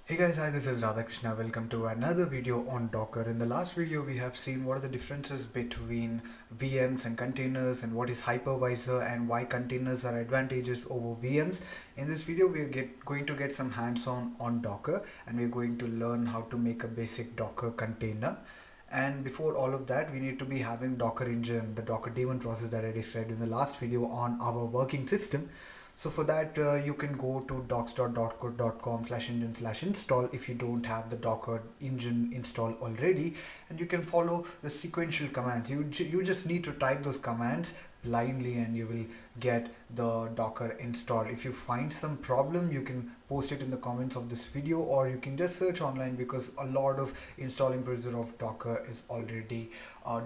Hey guys, hi, this is Radhakrishna. Welcome to another video on Docker. In the last video, we have seen what are the differences between VMs and containers and what is hypervisor and why containers are advantageous over VMs. In this video, we are going to get some hands-on on Docker, and we're going to learn how to make a basic Docker container. And before all of that, we need to be having Docker engine, the Docker daemon process that I described in the last video on our working system. So for that, you can go to docs.docker.com/engine/install if you don't have the Docker engine installed already, and you can follow the sequential commands. You just need to type those commands blindly and you will get the Docker installed. If you find some problem, you can post it in the comments of this video, or you can just search online because a lot of installing procedure of Docker is already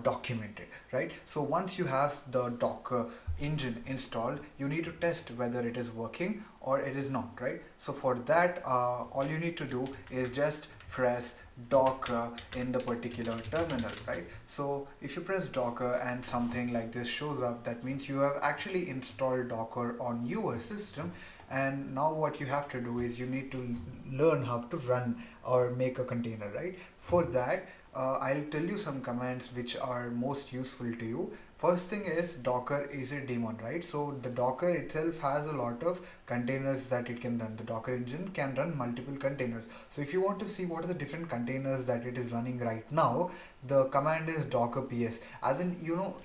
documented, right? So once you have the Docker engine installed, you need to test whether it is working or it is not, right? So for that, all you need to do is just press Docker in the particular terminal, right? So if you press Docker and something like this shows up, that means you have actually installed Docker on your system. And now what you have to do is you need to learn how to run or make a container, right? For that, I'll tell you some commands which are most useful to you. First thing is Docker is a daemon, right? So the Docker itself has a lot of containers that it can run. The Docker engine can run multiple containers. So if you want to see what are the different containers that it is running right now, the command is docker ps. As in,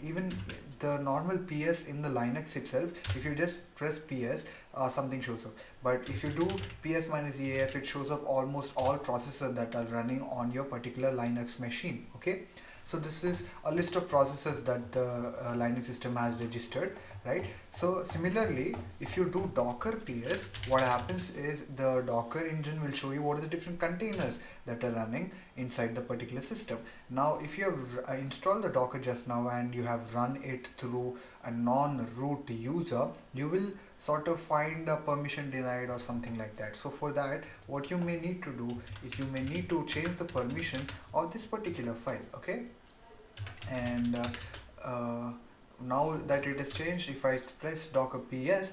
even the normal ps in the Linux itself, if you just press ps, something shows up. But if you do ps minus eaf, it shows up almost all processors that are running on your particular Linux machine. Okay, so this is a list of processes that the Linux system has registered, right? So similarly, if you do docker ps, what happens is the Docker engine will show you what are the different containers that are running inside the particular system. Now if you have installed the Docker just now and you have run it through a non-root user, you will sort of find a permission denied or something like that. So for that, what you may need to do is you may need to change the permission of this particular file. Okay, and now that it is changed, if I press docker ps,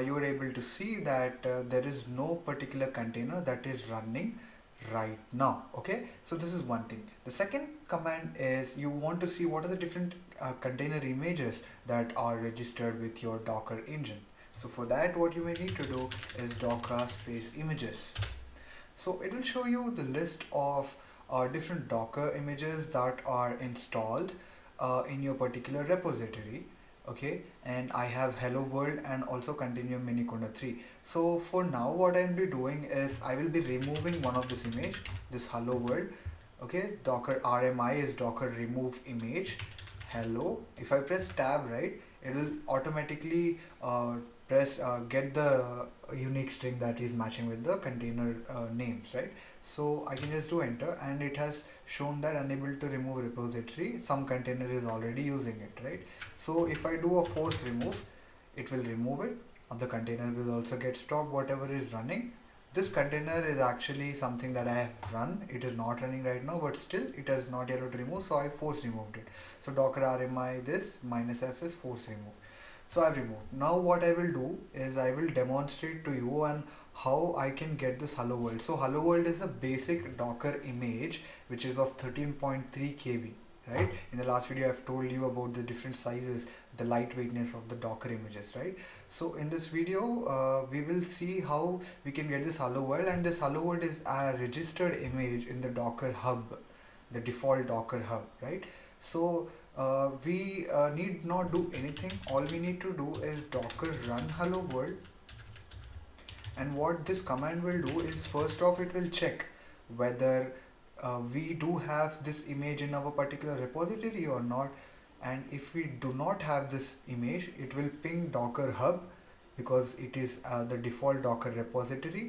you are able to see that there is no particular container that is running right now. Okay, so this is one thing. The second command is you want to see what are the different container images that are registered with your Docker engine. So for that, what you may need to do is docker space images. So it will show you the list of different Docker images that are installed in your particular repository. Okay, and I have hello world and also Continuum Miniconda 3. So for now, what I'll be doing is I will be removing one of this image, this hello world. Okay, docker rmi is docker remove image hello. If I press tab, right, it will automatically get the unique string that is matching with the container names, right? So I can just do enter, and it has shown that unable to remove repository, some container is already using it, right? So if I do a force remove, it will remove it, the container will also get stopped, whatever is running. This container is actually something that I have run. It is not running right now, but still it is not able to remove, so I force removed it. So docker rmi this -f is force remove. So I've removed. Now what I will do is I will demonstrate to you on how I can get this hello world. So hello world is a basic Docker image which is of 13.3 KB, right? In the last video I've told you about the different sizes, the lightweightness of the Docker images, right? So in this video we will see how we can get this hello world, and this hello world is a registered image in the Docker hub, the default Docker hub, right? So we need not do anything. All we need to do is docker run hello world, and what this command will do is first off it will check whether we do have this image in our particular repository or not. And if we do not have this image, it will ping docker hub because it is the default Docker repository.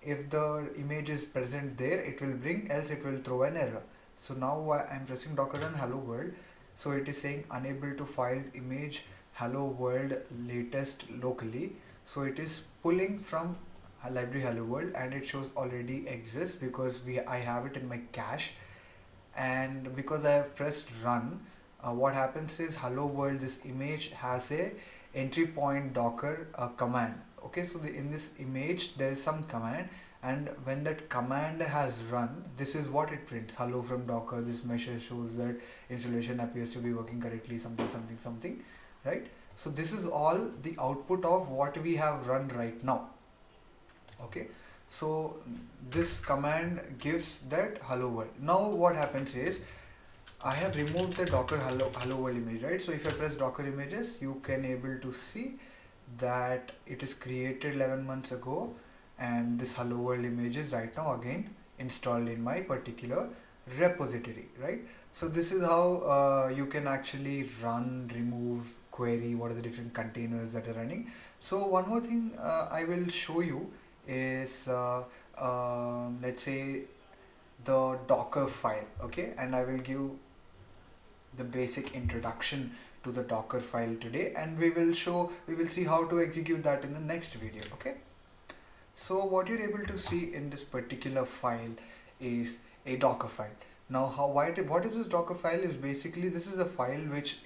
If the image is present there, it will bring, else it will throw an error. So now I'm pressing docker run hello world. So it is saying unable to find image hello world latest locally. So it is pulling from a library hello world, and it shows already exists because I have it in my cache. And because I have pressed run, what happens is hello world, this image has a entry point docker command. Okay, so in this image there is some command, and when that command has run, this is what it prints: hello from Docker. This message shows that installation appears to be working correctly, something something something, right? So this is all the output of what we have run right now. Okay, so this command gives that hello world. Now what happens is, I have removed the Docker hello world image, right? So if I press Docker images, you can able to see that it is created 11 months ago, and this hello world image is right now again installed in my particular repository, right? So this is how you can actually run, remove, query what are the different containers that are running. So one more thing I will show you is let's say the Docker file, okay, and I will give the basic introduction to the Docker file today, and we will see how to execute that in the next video. Okay, so what you're able to see in this particular file is a Docker file. Now what is this Docker file is basically, this is a file which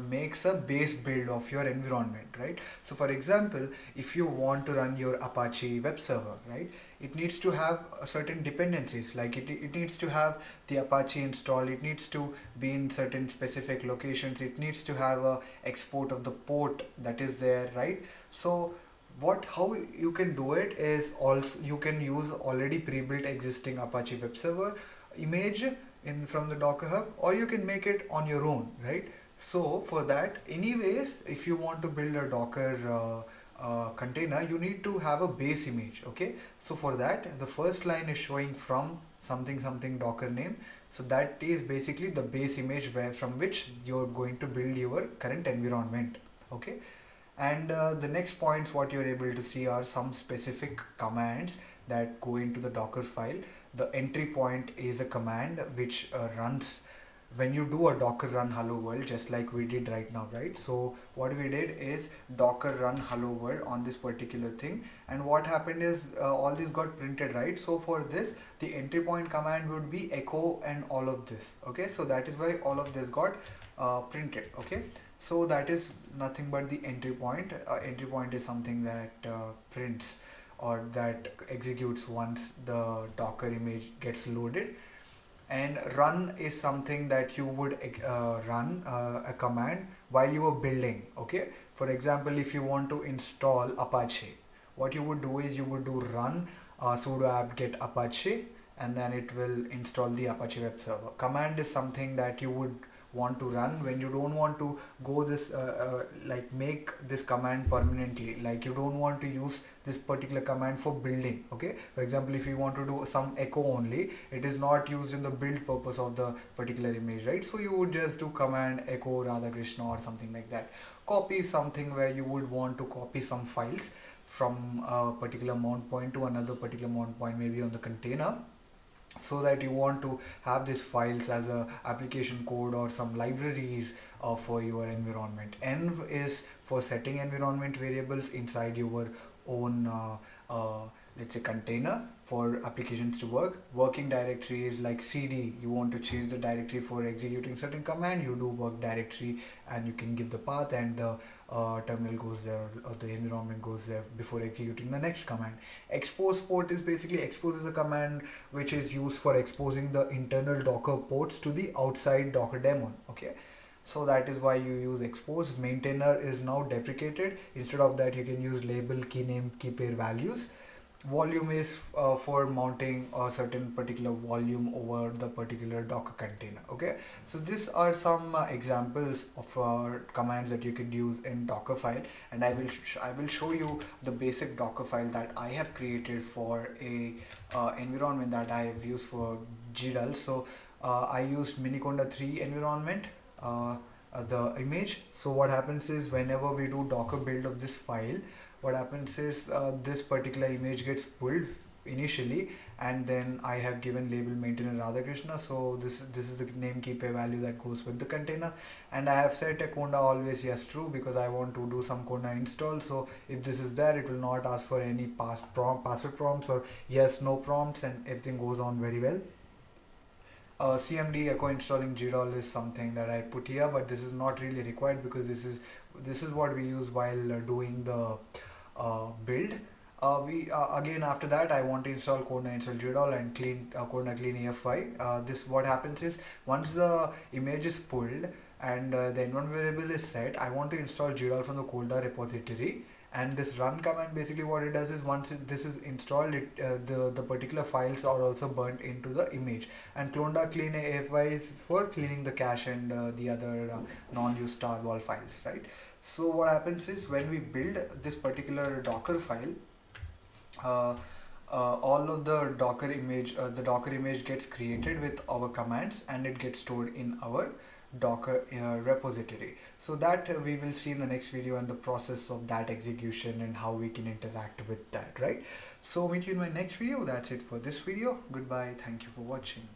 makes a base build of your environment, right? So for example, if you want to run your Apache web server, right, it needs to have certain dependencies, like it needs to have the Apache installed, it needs to be in certain specific locations, it needs to have a export of the port that is there, right? So how you can do it is, also you can use already pre-built existing Apache web server image from the Docker Hub, or you can make it on your own, right? So for that, anyways, if you want to build a Docker container, you need to have a base image. Okay, so for that, the first line is showing from something something Docker name. So that is basically the base image from which you're going to build your current environment. Okay, and the next points what you're able to see are some specific commands that go into the Docker file. The entry point is a command which runs when you do a Docker run hello world, just like we did right now, right? So what we did is Docker run hello world on this particular thing, and what happened is all this got printed, right? So for this, the entry point command would be echo and all of this. Okay, so that is why all of this got printed. Okay, so that is nothing but the entry point. Entry point is something that prints or that executes once the Docker image gets loaded. And run is something that you would run a command while you are building. Okay, for example, if you want to install Apache, what you would do is you would do run sudo apt get Apache, and then it will install the Apache web server. Command is something that you would want to run when you don't want to go this like make this command permanently, like you don't want to use this particular command for building. Okay, for example, if you want to do some echo only, it is not used in the build purpose of the particular image, right? So you would just do command echo Radhakrishna or something like that. Copy is something where you would want to copy some files from a particular mount point to another particular mount point, maybe on the container, so that you want to have these files as a application code or some libraries for your environment. Env is for setting environment variables inside your own let's say container for applications to work. Working directory is like cd, you want to change the directory for executing certain command, you do work directory and you can give the path, and the terminal goes there or the environment goes there before executing the next command. Expose port is basically, expose is a command which is used for exposing the internal Docker ports to the outside Docker daemon. Okay, so that is why you use expose. Maintainer is now deprecated. Instead of that, you can use label, key name, key pair values. Volume is for mounting a certain particular volume over the particular Docker container. Okay, so these are some examples of commands that you could use in Dockerfile, and I will show you the basic Dockerfile that I have created for a environment that I have used for GDAL. So I used Miniconda 3 environment, the image. So what happens is, whenever we do Docker build of this file, what happens is this particular image gets pulled initially, and then I have given label maintainer Radhakrishna. So this is the name key pair value that goes with the container, and I have set a conda always yes true because I want to do some conda install. So if this is there, it will not ask for any password prompts or yes no prompts, and everything goes on very well. CMD echo installing GDAL is something that I put here, but this is not really required because this is what we use while doing the build. We again after that I want to install Codena install GDAL and clean Codena clean EFI. This what happens is once the image is pulled and the environment variable is set, I want to install GDAL from the Codena repository. And this run command basically what it does is once this is installed, the particular files are also burnt into the image. And Clonda clean AFI is for cleaning the cache and the other non-used tarball files, right? So what happens is when we build this particular Docker file, uh, all of the Docker image gets created with our commands and it gets stored in our Docker repository. So that we will see in the next video and the process of that execution and how we can interact with that, right? So meet you in my next video. That's it for this video. Goodbye. Thank you for watching.